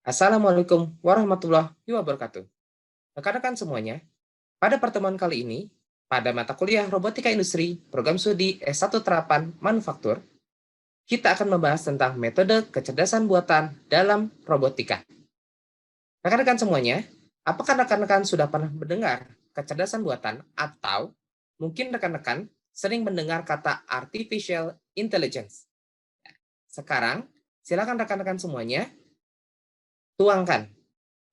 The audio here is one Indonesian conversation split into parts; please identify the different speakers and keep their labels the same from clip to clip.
Speaker 1: Assalamualaikum warahmatullahi wabarakatuh. Rekan-rekan semuanya, pada pertemuan kali ini, pada mata kuliah Robotika Industri, program studi S1 Terapan Manufaktur, kita akan membahas tentang metode kecerdasan buatan dalam robotika. Rekan-rekan semuanya, apakah rekan-rekan sudah pernah mendengar kecerdasan buatan atau mungkin rekan-rekan sering mendengar kata artificial intelligence? Sekarang, silakan rekan-rekan semuanya tuangkan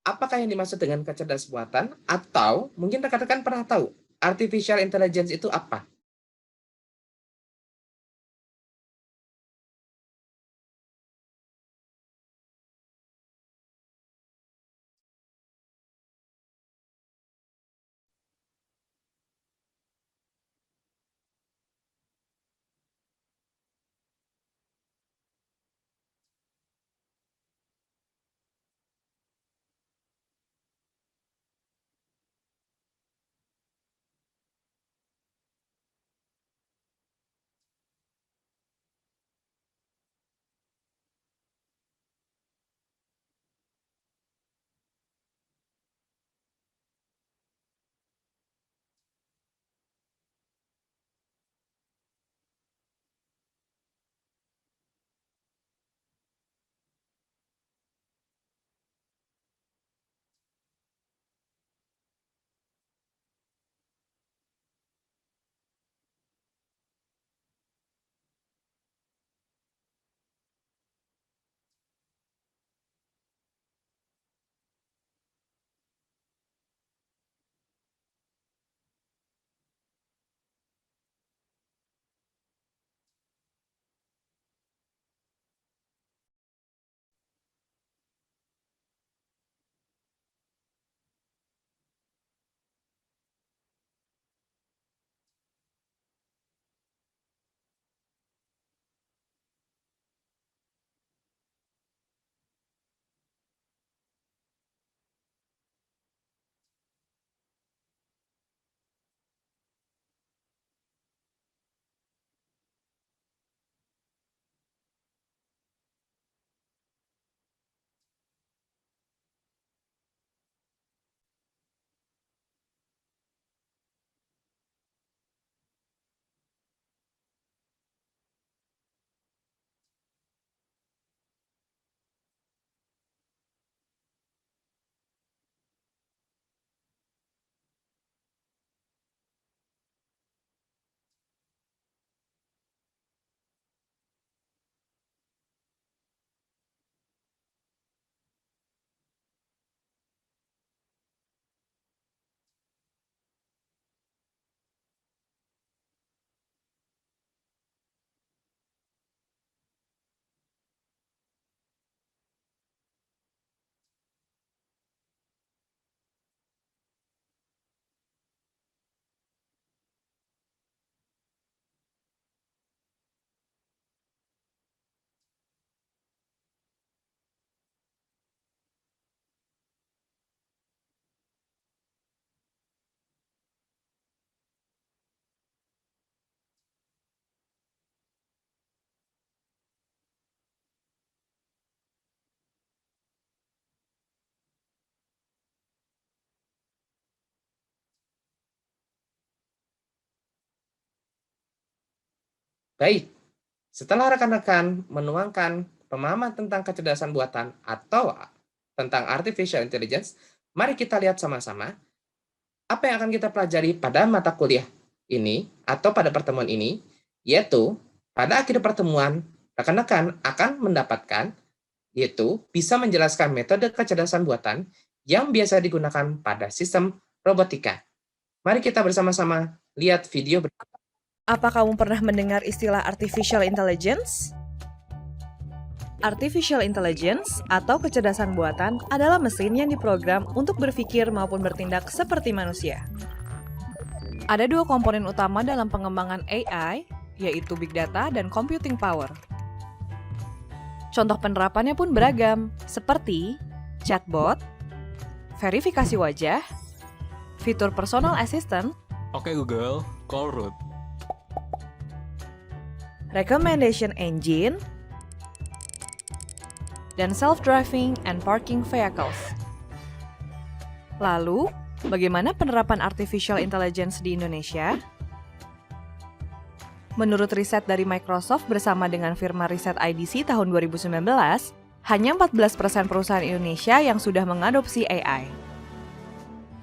Speaker 1: apakah yang dimaksud dengan kecerdasan buatan atau mungkin rekan-rekan pernah tahu artificial intelligence itu apa? Baik, setelah rekan-rekan menuangkan pemahaman tentang kecerdasan buatan atau tentang artificial intelligence, mari kita lihat sama-sama apa yang akan kita pelajari pada mata kuliah ini atau pada pertemuan ini, yaitu pada akhir pertemuan rekan-rekan akan mendapatkan yaitu bisa menjelaskan metode kecerdasan buatan yang biasa digunakan pada sistem robotika. Mari kita bersama-sama lihat video berikut.
Speaker 2: Apa kamu pernah mendengar istilah artificial intelligence? Artificial intelligence atau kecerdasan buatan adalah mesin yang diprogram untuk berpikir maupun bertindak seperti manusia. Ada dua komponen utama dalam pengembangan AI, yaitu big data dan computing power. Contoh penerapannya pun beragam, seperti chatbot, verifikasi wajah, fitur personal assistant,
Speaker 3: Oke Google, call root.
Speaker 2: recommendation engine, dan self-driving and parking vehicles. Lalu, bagaimana penerapan artificial intelligence di Indonesia? Menurut riset dari Microsoft bersama dengan firma riset IDC tahun 2019, hanya 14% perusahaan Indonesia yang sudah mengadopsi AI.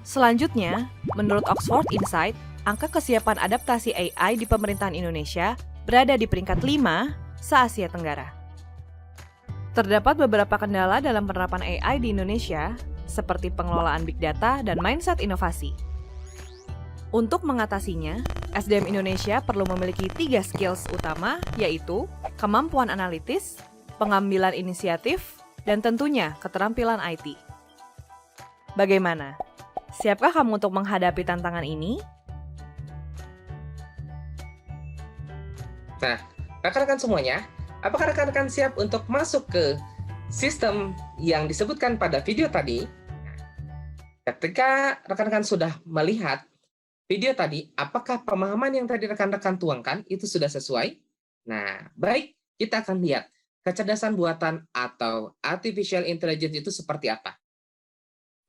Speaker 2: Selanjutnya, menurut Oxford Insight, angka kesiapan adaptasi AI di pemerintahan Indonesia berada di peringkat 5 se-Asia Tenggara. Terdapat beberapa kendala dalam penerapan AI di Indonesia, seperti pengelolaan big data dan mindset inovasi. Untuk mengatasinya, SDM Indonesia perlu memiliki 3 skills utama, yaitu kemampuan analitis, pengambilan inisiatif, dan tentunya keterampilan IT. Bagaimana? Siapkah kamu untuk menghadapi tantangan ini?
Speaker 1: Nah, rekan-rekan semuanya, apakah rekan-rekan siap untuk masuk ke sistem yang disebutkan pada video tadi? Ketika rekan-rekan sudah melihat video tadi, apakah pemahaman yang tadi rekan-rekan tuangkan itu sudah sesuai? Nah, baik, kita akan lihat kecerdasan buatan atau artificial intelligence itu seperti apa.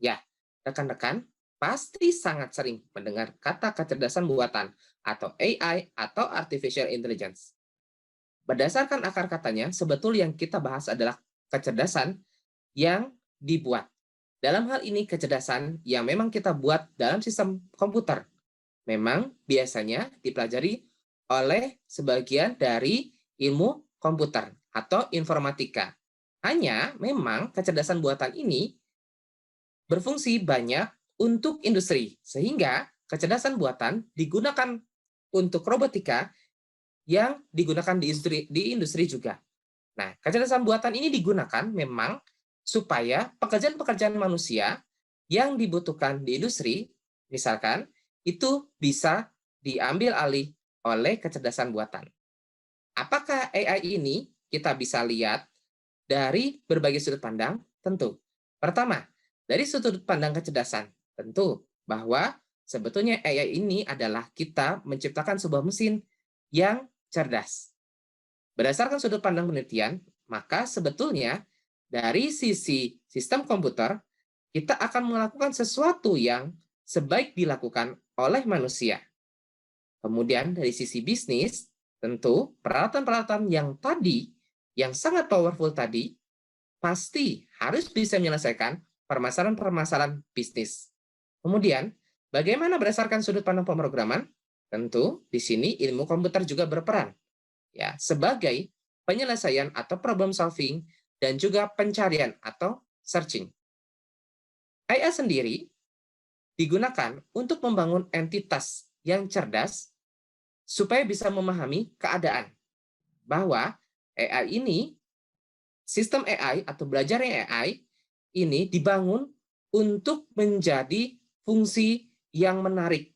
Speaker 1: Ya, rekan-rekan pasti sangat sering mendengar kata kecerdasan buatan atau AI atau artificial intelligence. Berdasarkan akar katanya, sebetulnya yang kita bahas adalah kecerdasan yang dibuat. Dalam hal ini kecerdasan yang memang kita buat dalam sistem komputer. Memang biasanya dipelajari oleh sebagian dari ilmu komputer atau informatika. Hanya memang kecerdasan buatan ini berfungsi banyak untuk industri, sehingga kecerdasan buatan digunakan untuk robotika yang digunakan di industri juga. Nah, kecerdasan buatan ini digunakan memang supaya pekerjaan-pekerjaan manusia yang dibutuhkan di industri, misalkan, itu bisa diambil alih oleh kecerdasan buatan. Apakah AI ini kita bisa lihat dari berbagai sudut pandang? Tentu. Pertama, dari sudut pandang kecerdasan, tentu bahwa sebetulnya AI ini adalah kita menciptakan sebuah mesin yang cerdas. Berdasarkan sudut pandang penelitian, maka sebetulnya dari sisi sistem komputer, kita akan melakukan sesuatu yang sebaik dilakukan oleh manusia. Kemudian dari sisi bisnis, tentu peralatan-peralatan yang tadi, yang sangat powerful tadi, pasti harus bisa menyelesaikan permasalahan-permasalahan bisnis. Kemudian, bagaimana berdasarkan sudut pandang pemrograman? Tentu di sini ilmu komputer juga berperan, ya, sebagai penyelesaian atau problem solving dan juga pencarian atau searching. AI sendiri digunakan untuk membangun entitas yang cerdas supaya bisa memahami keadaan. Bahwa AI ini, sistem AI atau belajarnya AI ini dibangun untuk menjadi fungsi yang menarik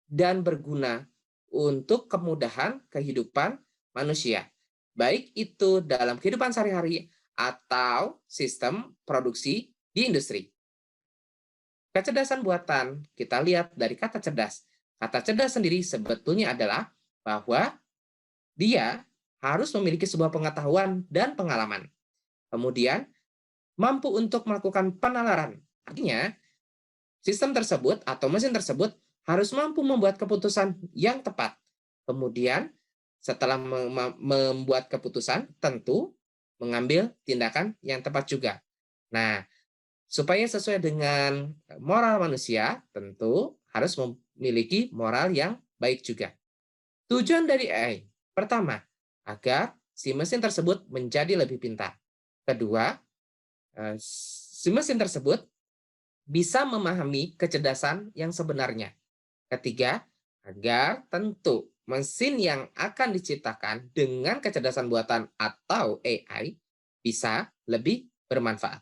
Speaker 1: dan berguna untuk kemudahan kehidupan manusia. Baik itu dalam kehidupan sehari-hari atau sistem produksi di industri. Kecerdasan buatan, kita lihat dari kata cerdas. Kata cerdas sendiri sebetulnya adalah bahwa dia harus memiliki sebuah pengetahuan dan pengalaman. Kemudian, mampu untuk melakukan penalaran. Artinya, sistem tersebut atau mesin tersebut harus mampu membuat keputusan yang tepat. Kemudian, setelah membuat keputusan, tentu mengambil tindakan yang tepat juga. Nah, supaya sesuai dengan moral manusia, tentu harus memiliki moral yang baik juga. Tujuan dari AI, pertama, agar si mesin tersebut menjadi lebih pintar. Kedua, si mesin tersebut bisa memahami kecerdasan yang sebenarnya. Ketiga, agar tentu mesin yang akan diciptakan dengan kecerdasan buatan atau AI bisa lebih bermanfaat.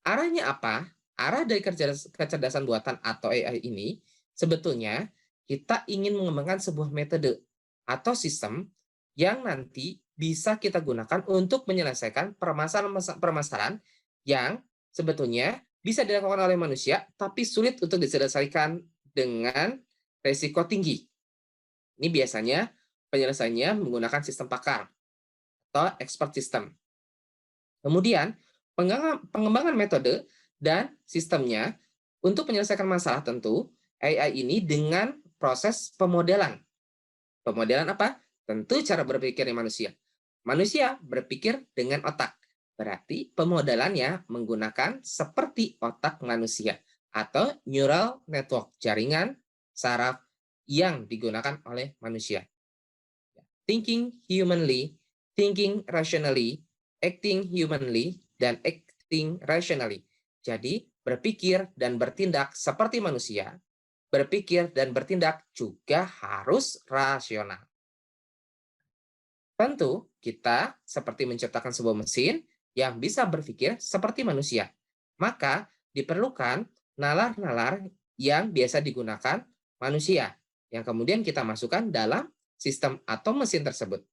Speaker 1: Arahnya apa? Arah dari kecerdasan buatan atau AI ini sebetulnya kita ingin mengembangkan sebuah metode atau sistem yang nanti bisa kita gunakan untuk menyelesaikan permasalahan yang sebetulnya bisa dilakukan oleh manusia tapi sulit untuk diselesaikan dengan resiko tinggi. Ini biasanya penyelesaiannya menggunakan sistem pakar atau expert system. Kemudian, pengembangan metode dan sistemnya untuk menyelesaikan masalah tentu AI ini dengan proses pemodelan. Pemodelan apa? Tentu cara berpikirnya manusia. Manusia berpikir dengan otak. Berarti pemodelannya menggunakan seperti otak manusia atau neural network, jaringan saraf yang digunakan oleh manusia. Thinking humanly, thinking rationally, acting humanly, dan acting rationally. Jadi, berpikir dan bertindak seperti manusia, berpikir dan bertindak juga harus rasional. Tentu, kita seperti menciptakan sebuah mesin yang bisa berpikir seperti manusia. Maka, diperlukan nalar-nalar yang biasa digunakan manusia, yang kemudian kita masukkan dalam sistem atau mesin tersebut.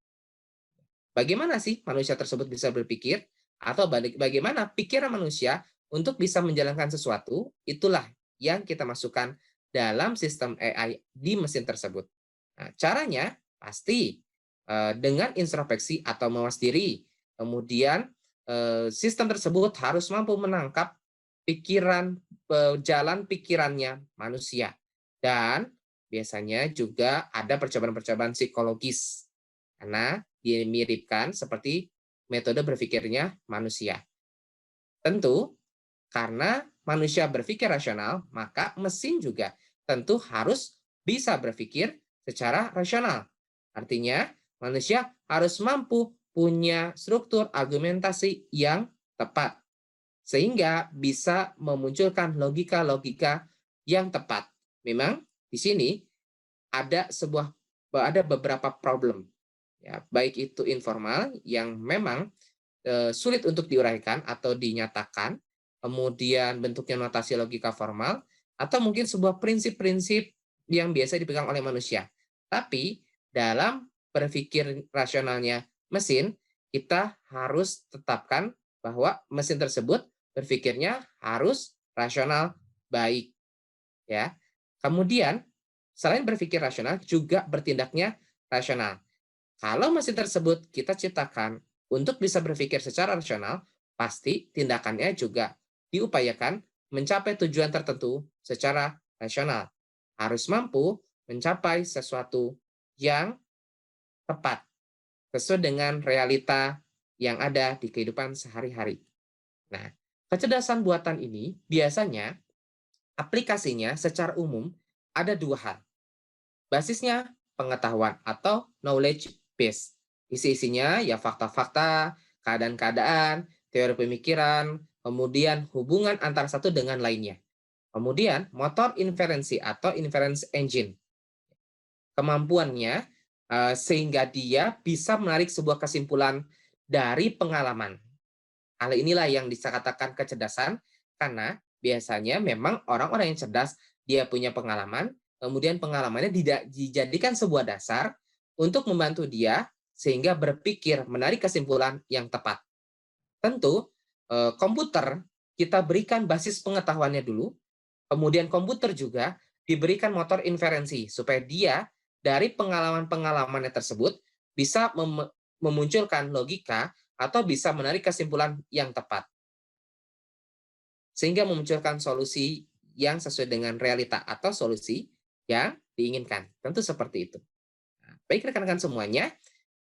Speaker 1: Bagaimana sih manusia tersebut bisa berpikir? Atau bagaimana pikiran manusia untuk bisa menjalankan sesuatu? Itulah yang kita masukkan dalam sistem AI di mesin tersebut. Nah, caranya pasti dengan introspeksi atau mawas diri. Kemudian sistem tersebut harus mampu menangkap pikiran, jalan pikirannya manusia. Dan biasanya juga ada percobaan-percobaan psikologis. Karena dimiripkan seperti metode berpikirnya manusia. Tentu, karena manusia berpikir rasional, maka mesin juga tentu harus bisa berpikir secara rasional. Artinya, manusia harus mampu punya struktur argumentasi yang tepat, sehingga bisa memunculkan logika-logika yang tepat. Memang di sini ada beberapa problem, ya, baik itu informal yang memang sulit untuk diuraikan atau dinyatakan, kemudian bentuknya notasi logika formal, atau mungkin sebuah prinsip-prinsip yang biasa dipegang oleh manusia. Tapi dalam berpikir rasionalnya mesin, kita harus tetapkan bahwa mesin tersebut berpikirnya harus rasional baik. Ya. Kemudian, selain berpikir rasional, juga bertindaknya rasional. Kalau mesin tersebut kita ciptakan untuk bisa berpikir secara rasional, pasti tindakannya juga diupayakan mencapai tujuan tertentu secara rasional. Harus mampu mencapai sesuatu yang tepat, sesuai dengan realita yang ada di kehidupan sehari-hari. Nah, kecerdasan buatan ini biasanya aplikasinya secara umum ada dua hal. Basisnya pengetahuan atau knowledge base. Isi-isinya ya fakta-fakta, keadaan-keadaan, teori pemikiran, kemudian hubungan antara satu dengan lainnya. Kemudian motor inferensi atau inference engine. Kemampuannya sehingga dia bisa menarik sebuah kesimpulan dari pengalaman. Hal inilah yang bisa katakan kecerdasan, karena biasanya memang orang-orang yang cerdas, dia punya pengalaman, kemudian pengalamannya dijadikan sebuah dasar untuk membantu dia sehingga berpikir menarik kesimpulan yang tepat. Tentu, komputer kita berikan basis pengetahuannya dulu, kemudian komputer juga diberikan motor inferensi supaya dia dari pengalaman-pengalamannya tersebut bisa memunculkan logika atau bisa menarik kesimpulan yang tepat, sehingga memunculkan solusi yang sesuai dengan realita atau solusi yang diinginkan. Tentu seperti itu. Nah, baik rekan-rekan semuanya,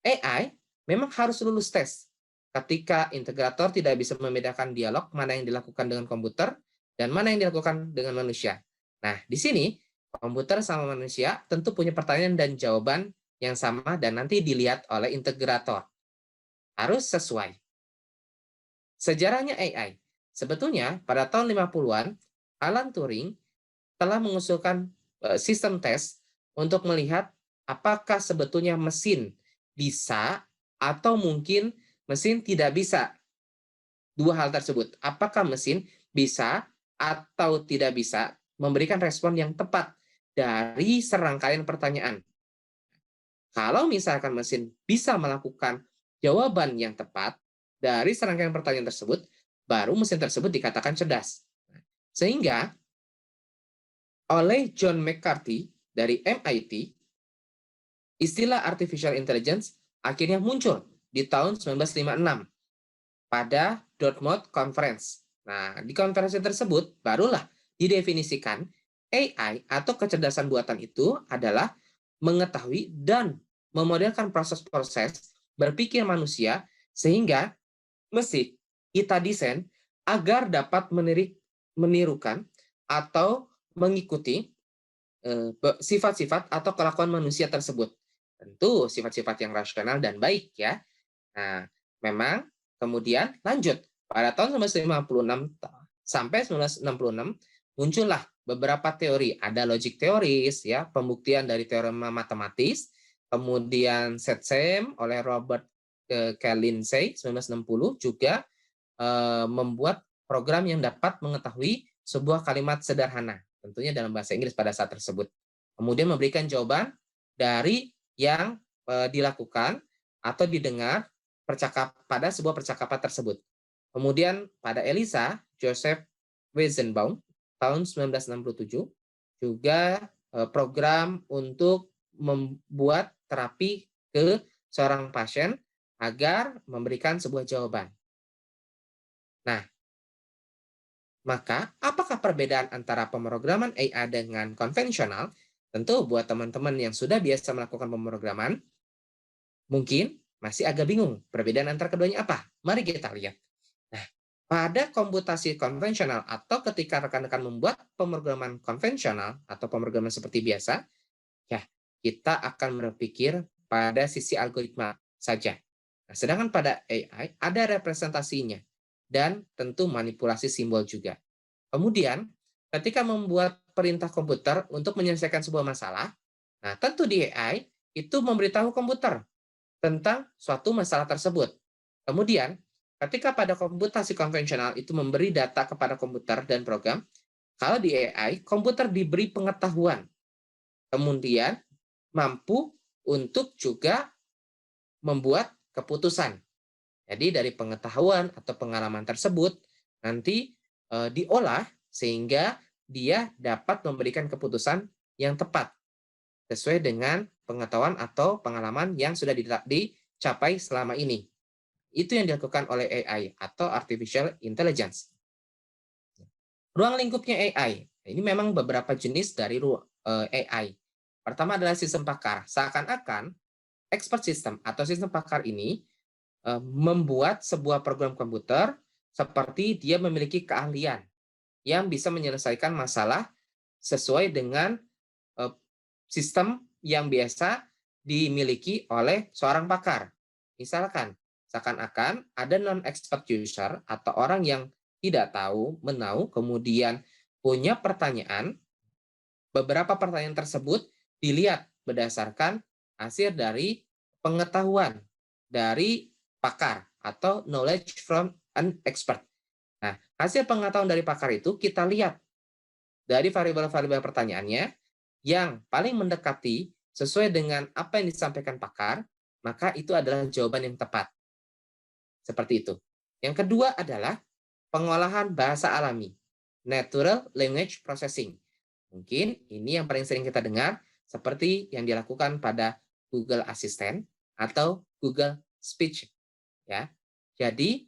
Speaker 1: AI memang harus lulus tes. Ketika integrator tidak bisa membedakan dialog mana yang dilakukan dengan komputer dan mana yang dilakukan dengan manusia. Nah, di sini komputer sama manusia tentu punya pertanyaan dan jawaban yang sama dan nanti dilihat oleh integrator. Harus sesuai. Sejarahnya AI. Sebetulnya pada tahun 50-an, Alan Turing telah mengusulkan sistem tes untuk melihat apakah sebetulnya mesin bisa atau mungkin mesin tidak bisa. Dua hal tersebut. Apakah mesin bisa atau tidak bisa memberikan respon yang tepat dari serangkaian pertanyaan. Kalau misalkan mesin bisa melakukan jawaban yang tepat dari serangkaian pertanyaan tersebut, baru mesin tersebut dikatakan cerdas. Sehingga oleh John McCarthy dari MIT, istilah artificial intelligence akhirnya muncul di tahun 1956. pada dot mode conference. Nah, di konferensi tersebut barulah didefinisikan AI atau kecerdasan buatan itu adalah mengetahui dan memodelkan proses-proses berpikir manusia sehingga mesin kita desain agar dapat menirukan atau mengikuti sifat-sifat atau kelakuan manusia tersebut. Tentu sifat-sifat yang rasional dan baik ya. Nah, memang kemudian lanjut pada tahun 1956 sampai 1966 muncullah beberapa teori. Ada logic theories ya, pembuktian dari teorema matematis, kemudian SETSEM oleh Robert Lindsay 1960 juga membuat program yang dapat mengetahui sebuah kalimat sederhana, tentunya dalam bahasa Inggris pada saat tersebut. Kemudian memberikan jawaban dari yang dilakukan atau didengar pada sebuah percakapan tersebut. Kemudian pada ELISA, Joseph Weizenbaum tahun 1967 juga program untuk membuat terapi ke seorang pasien agar memberikan sebuah jawaban. Nah, maka apakah perbedaan antara pemrograman AI dengan konvensional? Tentu buat teman-teman yang sudah biasa melakukan pemrograman, mungkin masih agak bingung perbedaan antara keduanya apa. Mari kita lihat. Nah, pada komputasi konvensional atau ketika rekan-rekan membuat pemrograman konvensional atau pemrograman seperti biasa, ya kita akan berpikir pada sisi algoritma saja. Nah, sedangkan pada AI ada representasinya dan tentu manipulasi simbol juga. Kemudian, ketika membuat perintah komputer untuk menyelesaikan sebuah masalah, nah tentu di AI itu memberitahu komputer tentang suatu masalah tersebut. Kemudian, ketika pada komputasi konvensional itu memberi data kepada komputer dan program, kalau di AI, komputer diberi pengetahuan, kemudian mampu untuk juga membuat keputusan. Jadi dari pengetahuan atau pengalaman tersebut nanti diolah sehingga dia dapat memberikan keputusan yang tepat sesuai dengan pengetahuan atau pengalaman yang sudah dicapai selama ini. Itu yang dilakukan oleh AI atau Artificial Intelligence. Ruang lingkupnya AI. Ini memang beberapa jenis dari AI. Pertama adalah sistem pakar. Seakan-akan expert system atau sistem pakar ini membuat sebuah program komputer seperti dia memiliki keahlian yang bisa menyelesaikan masalah sesuai dengan sistem yang biasa dimiliki oleh seorang pakar. Misalkan, seakan-akan ada non-expert user atau orang yang tidak tahu, menau, kemudian punya pertanyaan, beberapa pertanyaan tersebut dilihat berdasarkan hasil dari pengetahuan dari pakar atau knowledge from an expert. Nah, hasil pengetahuan dari pakar itu kita lihat dari variabel-variabel pertanyaannya yang paling mendekati sesuai dengan apa yang disampaikan pakar, maka itu adalah jawaban yang tepat. Seperti itu. Yang kedua adalah pengolahan bahasa alami, natural language processing. Mungkin ini yang paling sering kita dengar seperti yang dilakukan pada Google Assistant atau Google Speech. Ya, jadi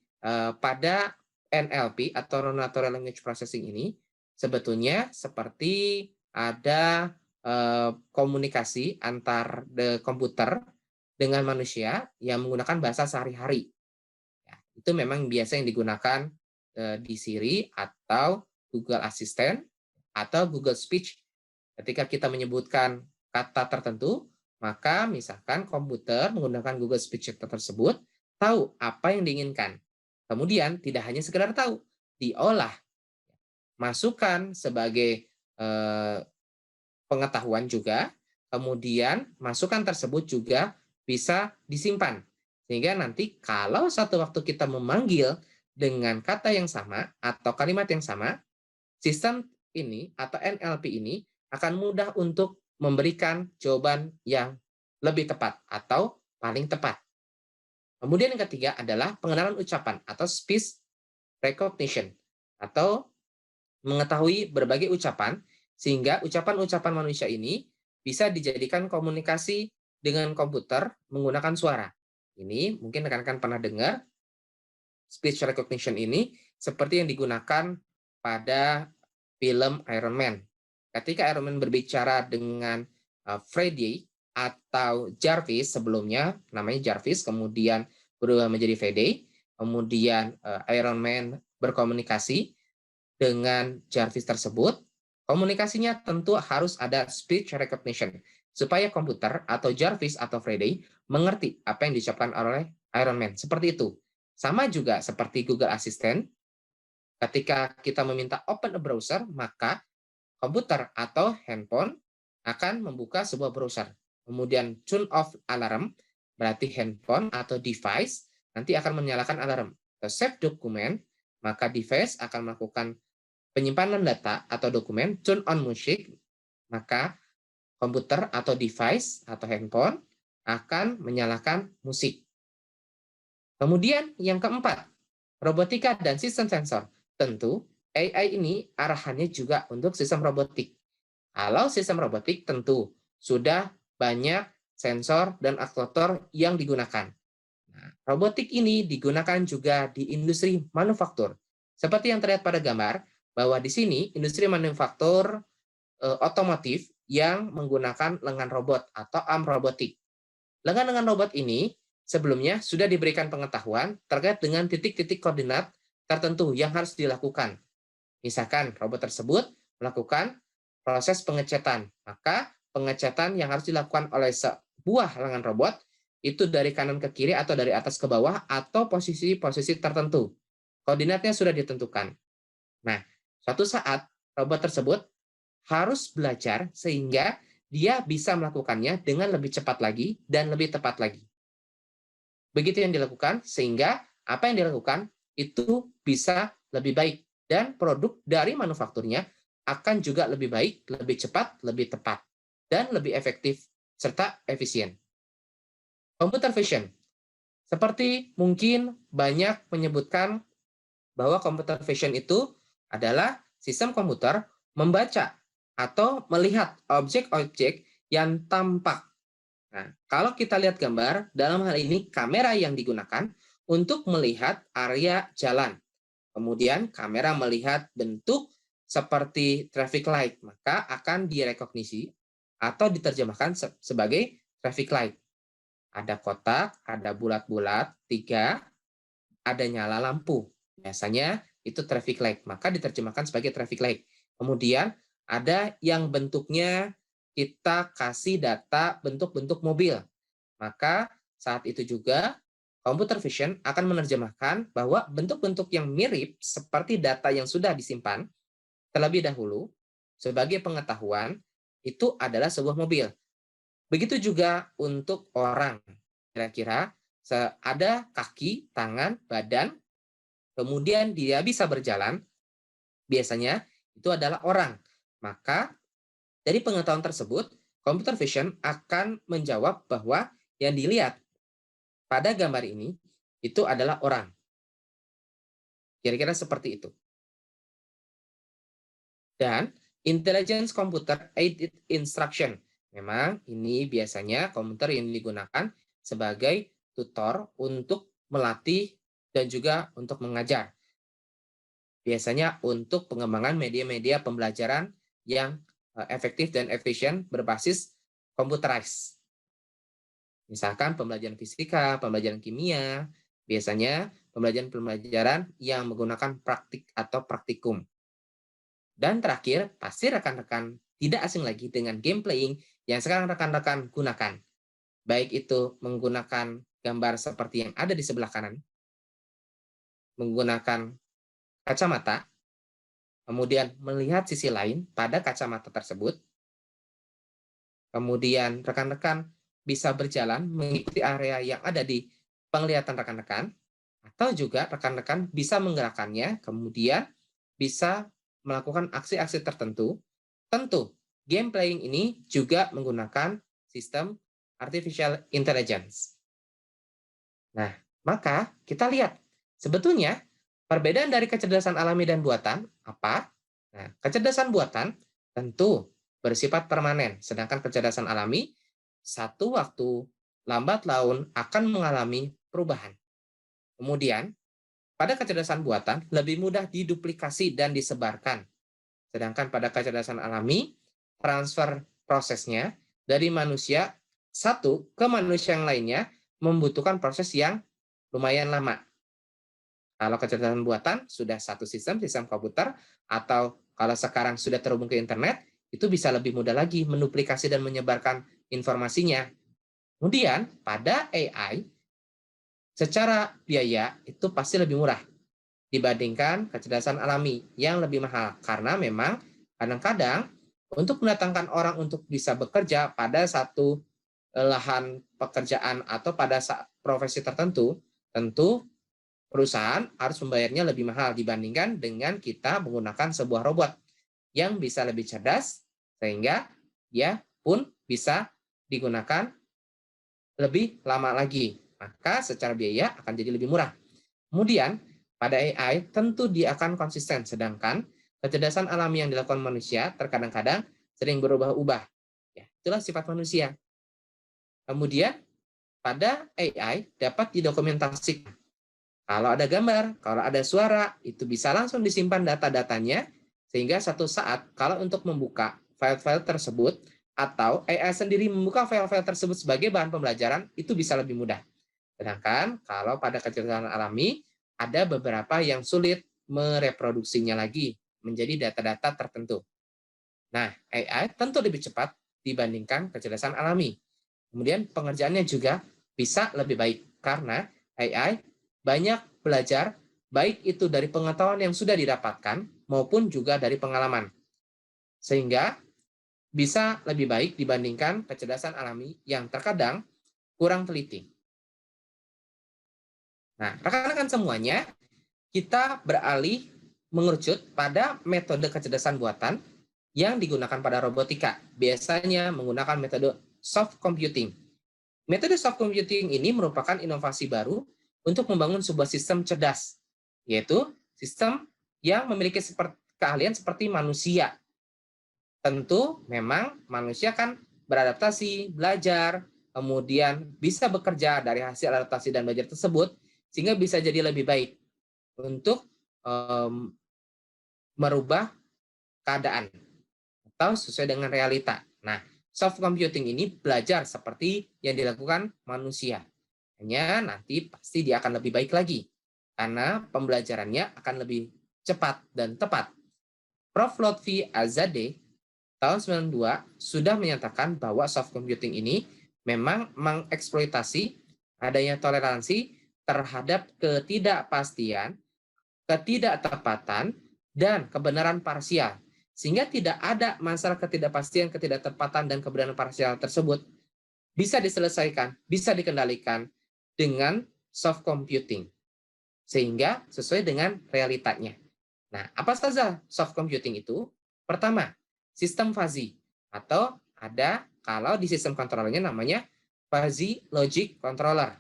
Speaker 1: pada NLP atau Natural Language Processing ini sebetulnya seperti ada komunikasi antar komputer dengan manusia yang menggunakan bahasa sehari-hari. Ya, itu memang biasa yang digunakan di Siri atau Google Assistant atau Google Speech. Ketika kita menyebutkan kata tertentu, maka misalkan komputer menggunakan Google Speech tersebut tahu apa yang diinginkan. Kemudian tidak hanya sekedar tahu, diolah, masukkan sebagai pengetahuan juga, kemudian masukan tersebut juga bisa disimpan. Sehingga nanti kalau satu waktu kita memanggil dengan kata yang sama atau kalimat yang sama, sistem ini atau NLP ini akan mudah untuk memberikan jawaban yang lebih tepat atau paling tepat. Kemudian yang ketiga adalah pengenalan ucapan atau speech recognition atau mengetahui berbagai ucapan sehingga ucapan-ucapan manusia ini bisa dijadikan komunikasi dengan komputer menggunakan suara. Ini mungkin rekan-rekan pernah dengar speech recognition ini seperti yang digunakan pada film Iron Man. Ketika Iron Man berbicara dengan Freddy atau Jarvis, sebelumnya namanya Jarvis, kemudian berubah menjadi Freddy, kemudian Iron Man berkomunikasi dengan Jarvis tersebut, komunikasinya tentu harus ada speech recognition supaya komputer atau Jarvis atau Freddy mengerti apa yang diucapkan oleh Iron Man. Seperti itu. Sama juga seperti Google Assistant, ketika kita meminta open a browser, maka komputer atau handphone akan membuka sebuah browser. Kemudian turn off alarm, berarti handphone atau device nanti akan menyalakan alarm. Atau save dokumen, maka device akan melakukan penyimpanan data atau dokumen. Turn on music, maka komputer atau device atau handphone akan menyalakan musik. Kemudian yang keempat, robotika dan sistem sensor. Tentu AI ini arahannya juga untuk sistem robotik. Kalau sistem robotik tentu sudah banyak sensor dan aktuator yang digunakan. Nah, robotik ini digunakan juga di industri manufaktur. Seperti yang terlihat pada gambar, bahwa di sini industri manufaktur otomotif yang menggunakan lengan robot atau arm robotik. Lengan-lengan robot ini sebelumnya sudah diberikan pengetahuan terkait dengan titik-titik koordinat tertentu yang harus dilakukan. Misalkan robot tersebut melakukan proses pengecatan, maka pengecatan yang harus dilakukan oleh sebuah lengan robot itu dari kanan ke kiri atau dari atas ke bawah atau posisi-posisi tertentu. Koordinatnya sudah ditentukan. Nah, suatu saat robot tersebut harus belajar sehingga dia bisa melakukannya dengan lebih cepat lagi dan lebih tepat lagi. Begitu yang dilakukan sehingga apa yang dilakukan itu bisa lebih baik dan produk dari manufakturnya akan juga lebih baik, lebih cepat, lebih tepat, dan lebih efektif serta efisien. Computer vision. Seperti mungkin banyak menyebutkan bahwa computer vision itu adalah sistem komputer membaca atau melihat objek-objek yang tampak. Nah, kalau kita lihat gambar, dalam hal ini kamera yang digunakan untuk melihat area jalan. Kemudian kamera melihat bentuk seperti traffic light, maka akan direkognisi atau diterjemahkan sebagai traffic light. Ada kotak, ada bulat-bulat, 3, ada nyala lampu. Biasanya itu traffic light, maka diterjemahkan sebagai traffic light. Kemudian ada yang bentuknya kita kasih data bentuk-bentuk mobil. Maka saat itu juga computer vision akan menerjemahkan bahwa bentuk-bentuk yang mirip seperti data yang sudah disimpan terlebih dahulu sebagai pengetahuan itu adalah sebuah mobil. Begitu juga untuk orang. Kira-kira ada kaki, tangan, badan, kemudian dia bisa berjalan, biasanya itu adalah orang. Maka dari pengetahuan tersebut, computer vision akan menjawab bahwa yang dilihat pada gambar ini itu adalah orang. Kira-kira seperti itu. Dan intelligence computer aided instruction. Memang ini biasanya komputer yang digunakan sebagai tutor untuk melatih dan juga untuk mengajar. Biasanya untuk pengembangan media-media pembelajaran yang efektif dan efisien berbasis computerized. Misalkan pembelajaran fisika, pembelajaran kimia, biasanya pembelajaran yang menggunakan praktik atau praktikum. Dan terakhir, pasti rekan-rekan tidak asing lagi dengan game playing yang sekarang rekan-rekan gunakan. Baik itu menggunakan gambar seperti yang ada di sebelah kanan, menggunakan kacamata, kemudian melihat sisi lain pada kacamata tersebut, kemudian rekan-rekan bisa berjalan mengikuti area yang ada di penglihatan rekan-rekan, atau juga rekan-rekan bisa menggerakkannya, kemudian bisa melakukan aksi-aksi tertentu. Tentu, game playing ini juga menggunakan sistem artificial intelligence. Nah, maka kita lihat, sebetulnya perbedaan dari kecerdasan alami dan buatan apa? Nah, kecerdasan buatan tentu bersifat permanen, sedangkan kecerdasan alami satu waktu lambat laun akan mengalami perubahan. Kemudian, pada kecerdasan buatan lebih mudah diduplikasi dan disebarkan. Sedangkan pada kecerdasan alami, transfer prosesnya dari manusia satu ke manusia yang lainnya membutuhkan proses yang lumayan lama. Kalau kecerdasan buatan sudah satu sistem komputer, atau kalau sekarang sudah terhubung ke internet, itu bisa lebih mudah lagi menduplikasi dan menyebarkan informasinya. Kemudian pada AI, secara biaya itu pasti lebih murah dibandingkan kecerdasan alami yang lebih mahal. Karena memang kadang-kadang untuk mendatangkan orang untuk bisa bekerja pada satu lahan pekerjaan atau pada profesi tertentu, tentu perusahaan harus membayarnya lebih mahal dibandingkan dengan kita menggunakan sebuah robot yang bisa lebih cerdas, sehingga dia pun bisa digunakan lebih lama lagi. Maka secara biaya akan jadi lebih murah. Kemudian, pada AI tentu dia akan konsisten, sedangkan kecerdasan alami yang dilakukan manusia terkadang-kadang sering berubah-ubah. Ya, itulah sifat manusia. Kemudian, pada AI dapat didokumentasikan. Kalau ada gambar, kalau ada suara, itu bisa langsung disimpan data-datanya, sehingga satu saat kalau untuk membuka file-file tersebut, atau AI sendiri membuka file-file tersebut sebagai bahan pembelajaran, itu bisa lebih mudah. Sedangkan kalau pada kecerdasan alami, ada beberapa yang sulit mereproduksinya lagi menjadi data-data tertentu. Nah, AI tentu lebih cepat dibandingkan kecerdasan alami. Kemudian pengerjaannya juga bisa lebih baik, karena AI banyak belajar, baik itu dari pengetahuan yang sudah didapatkan maupun juga dari pengalaman. Sehingga bisa lebih baik dibandingkan kecerdasan alami yang terkadang kurang teliti. Nah, rekan-rekan semuanya, kita beralih mengerucut pada metode kecerdasan buatan yang digunakan pada robotika. Biasanya menggunakan metode soft computing. Metode soft computing ini merupakan inovasi baru untuk membangun sebuah sistem cerdas, yaitu sistem yang memiliki keahlian seperti manusia. Tentu memang manusia kan beradaptasi, belajar, kemudian bisa bekerja dari hasil adaptasi dan belajar tersebut, sehingga bisa jadi lebih baik untuk merubah keadaan atau sesuai dengan realita. Nah, soft computing ini belajar seperti yang dilakukan manusia. Hanya nanti pasti dia akan lebih baik lagi, karena pembelajarannya akan lebih cepat dan tepat. Prof. Lotfi Azadeh tahun 92 sudah menyatakan bahwa soft computing ini memang mengeksploitasi adanya toleransi terhadap ketidakpastian, ketidaktepatan, dan kebenaran parsial. Sehingga tidak ada masalah ketidakpastian, ketidaktepatan, dan kebenaran parsial tersebut bisa diselesaikan, bisa dikendalikan dengan soft computing. Sehingga sesuai dengan realitanya. Nah, apa saja soft computing itu? Pertama, sistem fuzzy. Atau ada, kalau di sistem controllernya namanya fuzzy logic controller.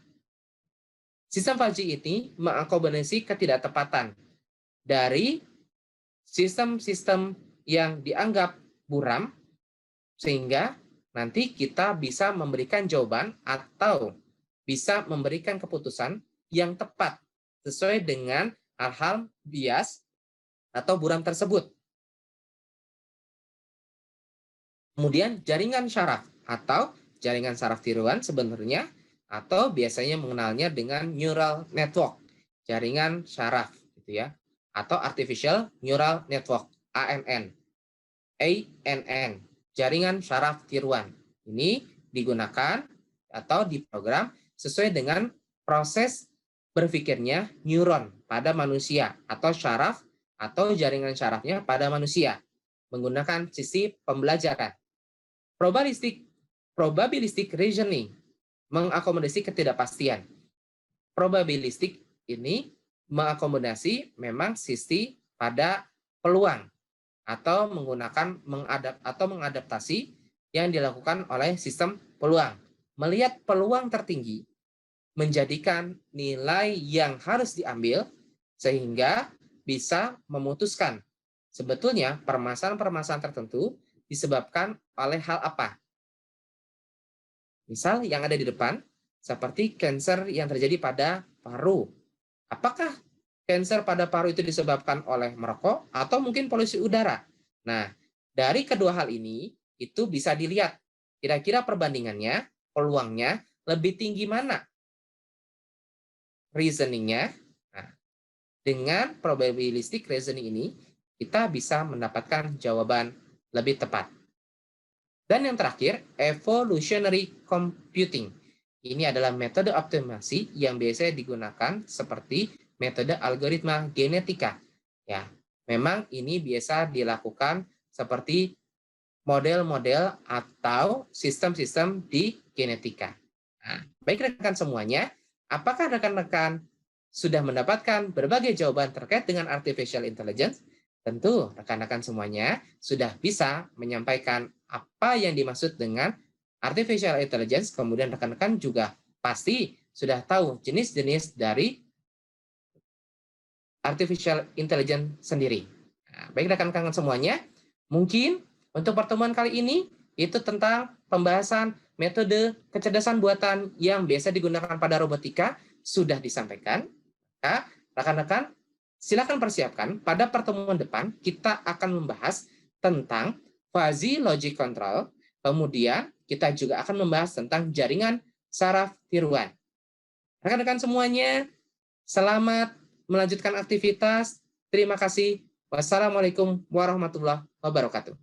Speaker 1: Sistem fuzzy ini mengakomodasi ketidaktepatan dari sistem-sistem yang dianggap buram, sehingga nanti kita bisa memberikan jawaban atau bisa memberikan keputusan yang tepat sesuai dengan hal-hal bias atau buram tersebut. Kemudian jaringan syaraf atau jaringan saraf tiruan sebenarnya, atau biasanya mengenalnya dengan neural network, jaringan syaraf gitu ya, atau artificial neural network, ANN, jaringan syaraf tiruan. Ini digunakan atau diprogram sesuai dengan proses berpikirnya neuron pada manusia, atau syaraf atau jaringan syarafnya pada manusia menggunakan sisi pembelajaran. Probabilistic reasoning mengakomodasi ketidakpastian. Probabilistik ini mengakomodasi memang sisi pada peluang atau mengadaptasi yang dilakukan oleh sistem peluang. Melihat peluang tertinggi menjadikan nilai yang harus diambil sehingga bisa memutuskan sebetulnya permasalahan-permasalahan tertentu disebabkan oleh hal apa. Misal yang ada di depan, seperti kanker yang terjadi pada paru. Apakah kanker pada paru itu disebabkan oleh merokok atau mungkin polusi udara. Nah, dari kedua hal ini itu bisa dilihat kira-kira perbandingannya, peluangnya lebih tinggi mana reasoningnya. Nah, dengan probabilistic reasoning ini kita bisa mendapatkan jawaban lebih tepat. Dan yang terakhir, evolutionary computing. Ini adalah metode optimasi yang biasanya digunakan seperti metode algoritma genetika. Ya, memang ini biasa dilakukan seperti model-model atau sistem-sistem di genetika. Nah, baik rekan semuanya, apakah rekan-rekan sudah mendapatkan berbagai jawaban terkait dengan artificial intelligence? Tentu rekan-rekan semuanya sudah bisa menyampaikan apa yang dimaksud dengan artificial intelligence, kemudian rekan-rekan juga pasti sudah tahu jenis-jenis dari artificial intelligence sendiri. Nah, baik rekan-rekan semuanya, mungkin untuk pertemuan kali ini itu tentang pembahasan metode kecerdasan buatan yang biasa digunakan pada robotika sudah disampaikan. Maka rekan-rekan silakan persiapkan pada pertemuan depan kita akan membahas tentang fuzzy logic control, kemudian kita juga akan membahas tentang jaringan saraf tiruan. Rekan-rekan semuanya, selamat melanjutkan aktivitas. Terima kasih. Wassalamualaikum warahmatullahi wabarakatuh.